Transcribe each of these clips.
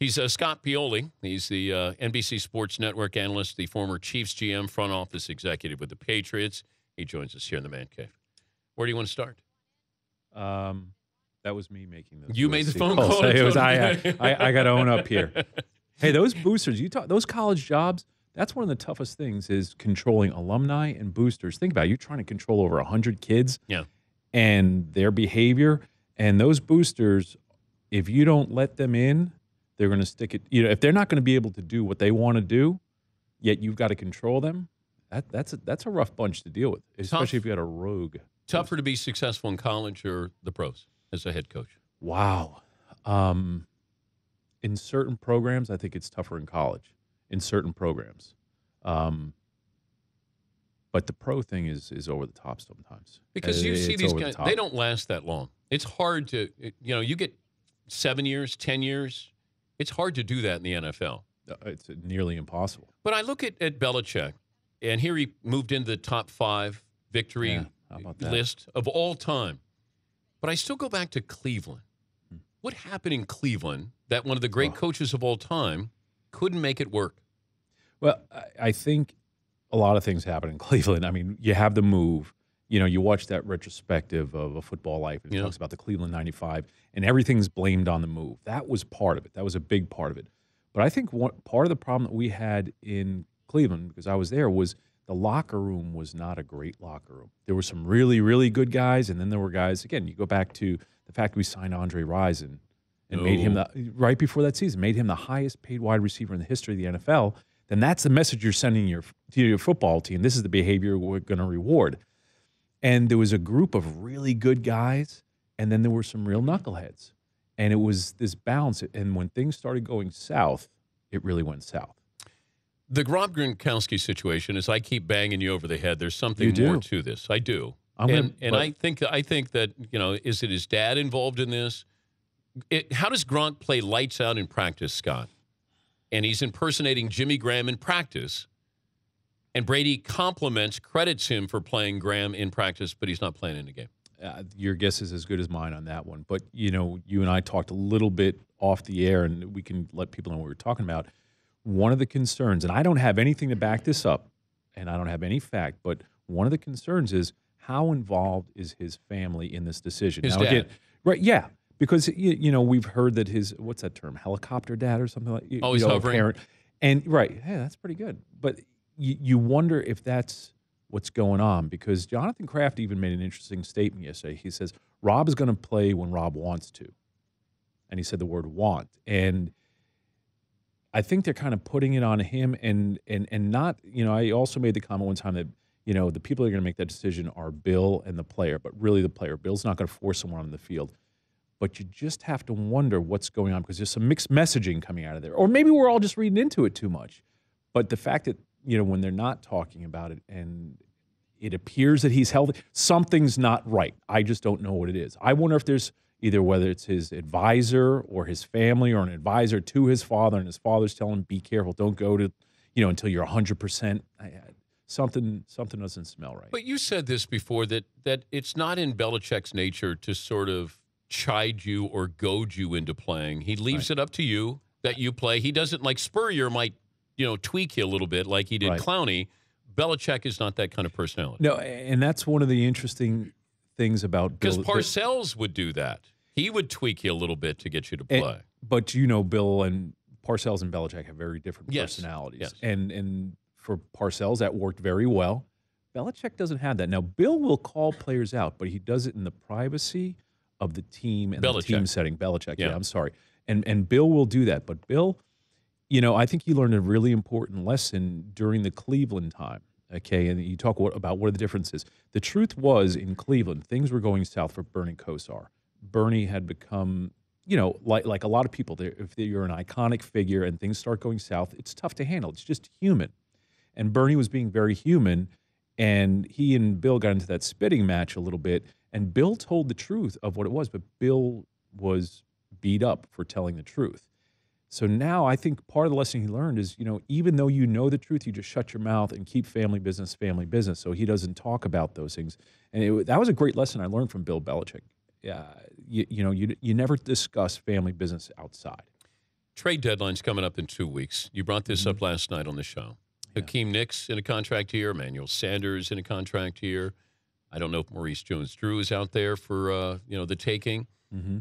He's Scott Pioli. He's the NBC Sports Network analyst, the former Chiefs GM, front office executive with the Patriots. He joins us here in the Man Cave. Where do you want to start? That was me making those. You made the phone call. So it was I got to own up here. Hey, those boosters, those college jobs, that's one of the toughest things is controlling alumni and boosters. Think about it. You're trying to control over 100 kids and their behavior. And those boosters, if you don't let them in, they're going to stick it. If they're not going to be able to do what they want to do, yet you've got to control them, that's a rough bunch to deal with, especially if you got a rogue. Tougher to be successful in college or the pros as a head coach? Wow. In certain programs, I think it's tougher in college. In certain programs. But the pro thing is over the top sometimes. Because you see these guys, they don't last that long. It's hard to, you get 7 years, 10 years. It's hard to do that in the NFL. It's nearly impossible. But I look at Belichick, and here he moved into the top 5 victory list of all time. But I still go back to Cleveland. What happened in Cleveland that one of the great coaches of all time couldn't make it work? Well, I think a lot of things happen in Cleveland. I mean, you have the move. You watch that retrospective of A Football Life. It talks about the Cleveland 95, and everything's blamed on the move. That was part of it. That was a big part of it. But I think part of the problem that we had in Cleveland, because I was there, was the locker room was not a great locker room. There were some really, really good guys, and then there were guys, again, you go back to the fact we signed Andre Rison and made him, right before that season, made him the highest paid wide receiver in the history of the NFL, then that's the message you're sending to your football team. This is the behavior we're going to reward. And there was a group of really good guys, and then there were some real knuckleheads. And it was this balance. And when things started going south, it really went south. The Rob Gronkowski situation is I keep banging you over the head. There's something more to this. I do. I think that, is it his dad involved in this? How does Gronk play lights out in practice, Scott? And he's impersonating Jimmy Graham in practice. And Brady credits him for playing Graham in practice, but he's not playing in the game. Your guess is as good as mine on that one. But, you and I talked a little bit off the air, and we can let people know what we're talking about. One of the concerns, and I don't have anything to back this up, and I don't have any fact, but one of the concerns is how involved is his family in this decision? His dad. Again, right, yeah. Because, we've heard that what's that term, helicopter dad or something like that? Always hovering. Parent. And, right, hey, that's pretty good. But you wonder if that's what's going on, because Jonathan Kraft even made an interesting statement yesterday. He says, Rob is going to play when Rob wants to. And he said the word want. And I think they're kind of putting it on him and not, I also made the comment one time that, the people that are going to make that decision are Bill and the player, but really the player. Bill's not going to force someone on the field. But you just have to wonder what's going on because there's some mixed messaging coming out of there. Or maybe we're all just reading into it too much. But the fact that, when they're not talking about it and it appears that he's healthy, something's not right. I just don't know what it is. I wonder if there's either whether it's his advisor or his family or an advisor to his father, and his father's telling him, be careful, don't go to, until you're 100%. Something doesn't smell right. But you said this before, that it's not in Belichick's nature to sort of chide you or goad you into playing. He leaves it up to you that you play. He doesn't, like Spurrier might, tweak you a little bit like he did Clowney. Belichick is not that kind of personality. No, and that's one of the interesting things about Bill. Because Parcells would do that. He would tweak you a little bit to get you to play. But Bill and Parcells and Belichick have very different personalities. Yes. And for Parcells, that worked very well. Belichick doesn't have that. Now, Bill will call players out, but he does it in the privacy of the team and the team setting. Belichick, I'm sorry. And Bill will do that. But Bill, I think he learned a really important lesson during the Cleveland time, okay? And you talk about what are the differences. The truth was, in Cleveland, things were going south for Bernie Kosar. Bernie had become, like a lot of people, if you're an iconic figure and things start going south, it's tough to handle. It's just human. And Bernie was being very human, and he and Bill got into that spitting match a little bit, and Bill told the truth of what it was, but Bill was beat up for telling the truth. So now I think part of the lesson he learned is, even though you know the truth, you just shut your mouth and keep family business. So he doesn't talk about those things. And that was a great lesson I learned from Bill Belichick. You never discuss family business outside. trade deadline's coming up in 2 weeks. You brought this up last night on the show. Yeah. Hakeem Nicks in a contract year, Emmanuel Sanders in a contract year. I don't know if Maurice Jones-Drew is out there for the taking.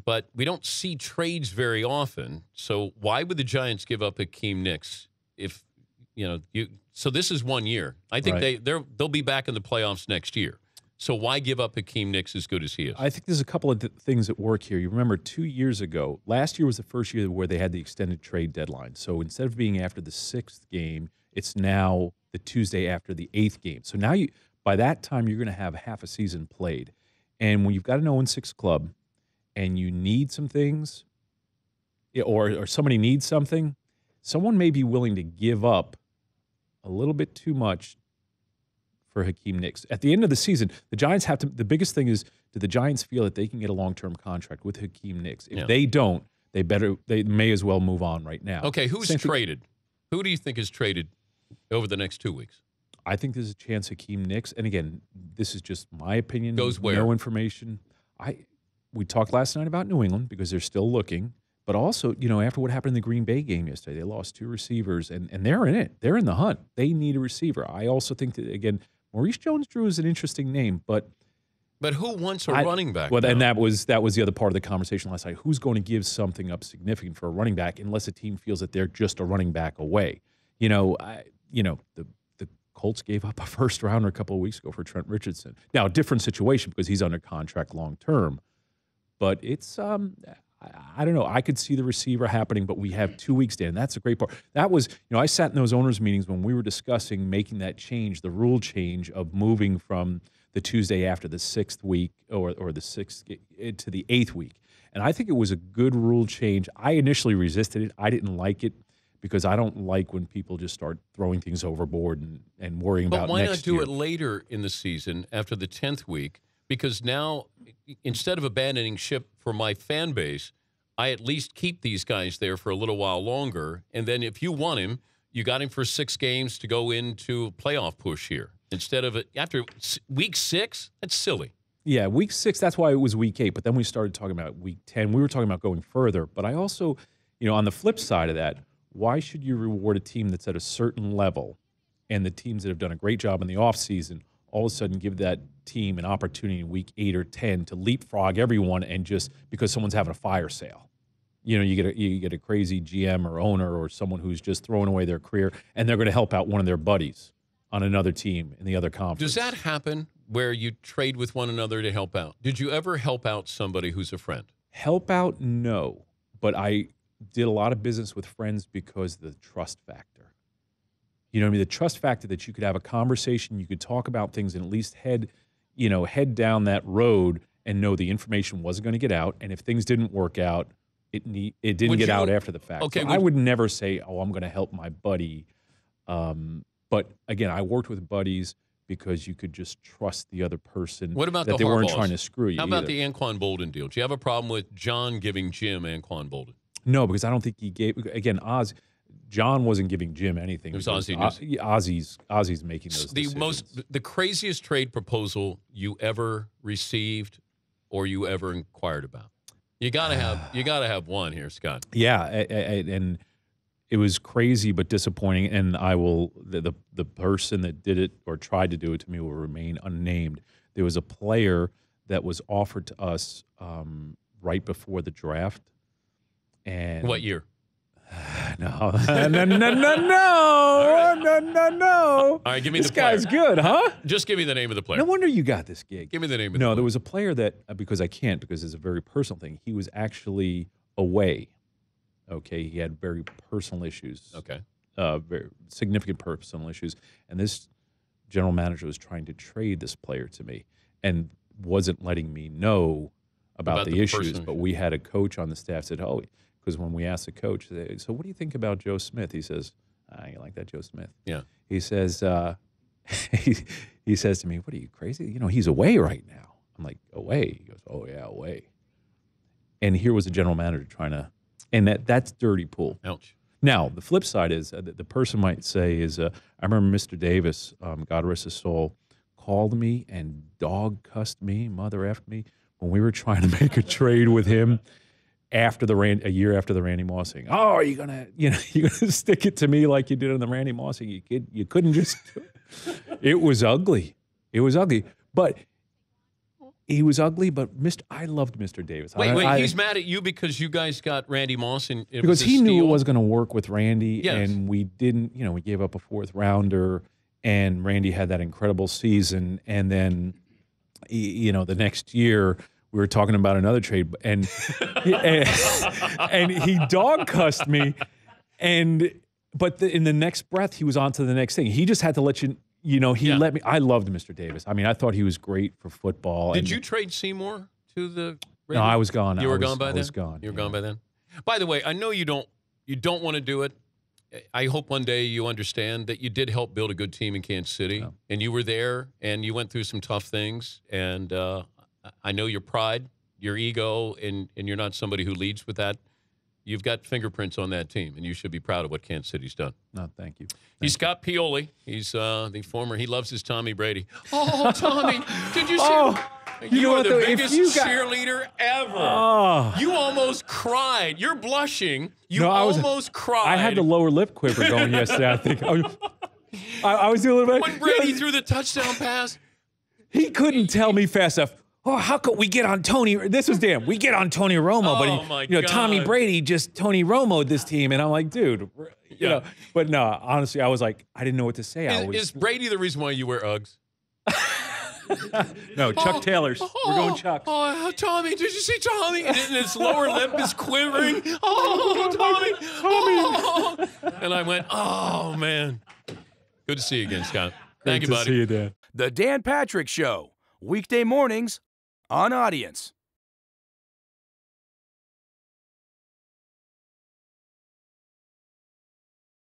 But we don't see trades very often. So why would the Giants give up Hakeem Nicks if so this is 1 year. I think they'll be back in the playoffs next year. So why give up Hakeem Nicks as good as he is? I think there's a couple of things at work here. You remember 2 years ago, last year was the first year where they had the extended trade deadline. So instead of being after the 6th game, it's now the Tuesday after the 8th game. So now by that time, you're going to have half a season played. And when you've got an 0-6 club and you need some things, or somebody needs something, someone may be willing to give up a little bit too much for Hakeem Nicks. At the end of the season, the Giants have to. The biggest thing is, do the Giants feel that they can get a long-term contract with Hakeem Nicks? If they don't, they may as well move on right now. Okay, who's traded? Who do you think is traded over the next 2 weeks? I think there's a chance Hakeem Nicks, and again, this is just my opinion. Goes where? No information. We talked last night about New England because they're still looking. But also, after what happened in the Green Bay game yesterday, they lost 2 receivers, and they're in it. They're in the hunt. They need a receiver. I also think that, again, Maurice Jones-Drew is an interesting name, but who wants a running back? Well, and that was the other part of the conversation last night. Who's going to give something up significant for a running back unless a team feels that they're just a running back away? The Colts gave up a first rounder a couple of weeks ago for Trent Richardson. Now, a different situation because he's under contract long term, but it's I don't know. I could see the receiver happening, but we have 2 weeks, Dan. That's a great part. That was, I sat in those owners' meetings when we were discussing making that change, the rule change of moving from the Tuesday after the 6th week or the 6th to the 8th week. And I think it was a good rule change. I initially resisted it. I didn't like it because I don't like when people just start throwing things overboard and worrying about next year. But why not do it later in the season after the 10th week? Because now, instead of abandoning ship for my fan base, I at least keep these guys there for a little while longer. And then if you want him, you got him for 6 games to go into a playoff push here. Instead of after week 6, that's silly. Yeah, week 6, that's why it was week 8. But then we started talking about week 10. We were talking about going further. But I also, on the flip side of that, why should you reward a team that's at a certain level and the teams that have done a great job in the offseason all of a sudden give that team an opportunity in week 8 or 10 to leapfrog everyone and just because someone's having a fire sale? You get a crazy GM or owner or someone who's just throwing away their career, and they're going to help out one of their buddies on another team in the other conference. Does that happen where you trade with one another to help out? Did you ever help out somebody who's a friend? Help out, no. But I did a lot of business with friends because of the trust factor. You know what I mean? The trust factor that you could have a conversation, you could talk about things and at least head down that road and know the information wasn't going to get out. And if things didn't work out, it didn't get out after the fact. Okay, so I would never say, I'm going to help my buddy. But again, I worked with buddies because you could just trust the other person. What about that they weren't trying to screw you? How about the Anquan Bolden deal? Do you have a problem with John giving Jim Anquan Bolden? No, because I don't think he gave. Again, John wasn't giving Jim anything. It was Ozzie. Ozzy's making those decisions. The craziest trade proposal you ever received or you ever inquired about. You gotta have one here, Scott. Yeah, and it was crazy but disappointing. And I will the person that did it or tried to do it to me will remain unnamed. There was a player that was offered to us right before the draft. And what year? No. All right, give me this the player. This guy's good, huh? Just give me the name of the player. No wonder you got this gig. Give me the name of the player. No, there was a player that, because I can't, because it's a very personal thing, he was actually away. Okay, he had very personal issues. Okay. Very significant personal issues. And this general manager was trying to trade this player to me and wasn't letting me know about the issues. Person. But we had a coach on the staff said, because when we asked the coach, so what do you think about Joe Smith? He says, you like that, Joe Smith? Yeah. He says, he says to me, what are you, crazy? He's away right now. I'm like, away? He goes, oh, yeah, away. And here was the general manager trying to, and that's dirty pool. Ouch. Now, the flip side is the person might say is, I remember Mr. Davis, God rest his soul, called me and dog cussed me, mother effed me when we were trying to make a trade with him. after a year after the Randy Moss thing. Oh, are you gonna stick it to me like you did on the Randy Moss thing? You couldn't just. It was ugly. It was ugly, but. He was ugly, but I loved Mr. Davis. Wait, he's mad at you because you guys got Randy Moss and because he knew it was going to work with Randy, and we didn't. We gave up a 4th rounder, and Randy had that incredible season, and then, the next year we were talking about another trade, and and he dog cussed me, but in the next breath he was on to the next thing. He just had to let you. Let me. I loved Mr. Davis. I mean, I thought he was great for football. Did you trade Seymour to the Rangers? No, I was gone. You were gone by then? I was gone. You were gone by then? By the way, I know you don't want to do it. I hope one day you understand that you did help build a good team in Kansas City, and you were there, and you went through some tough things, and I know your pride, your ego, and you're not somebody who leads with that. You've got fingerprints on that team, and you should be proud of what Kansas City's done. No, thank you. He's Scott Pioli. He's the former. He loves his Tommy Brady. Oh, Tommy, did you see? You are the biggest cheerleader ever. You almost cried. You're blushing. You almost cried. I had the lower lip quiver going yesterday. I think I was doing a little bit. When Brady threw the touchdown pass, he couldn't tell me fast enough. Oh, how could we get on Tony? This was we get on Tony Romo, but Tommy Brady just Tony Romo'd this team, and I'm like, dude, But no, honestly, I was like, I didn't know what to say. Is Brady the reason why you wear Uggs? No, Chuck Taylor's. We're going Chuck. Oh, Tommy, did you see Tommy? And his lower lip is quivering. Oh, Tommy. Oh. And I went, oh, man. Good to see you again, Scott. Thank you, buddy. Good to see you, Dan. The Dan Patrick Show, weekday mornings on Audience.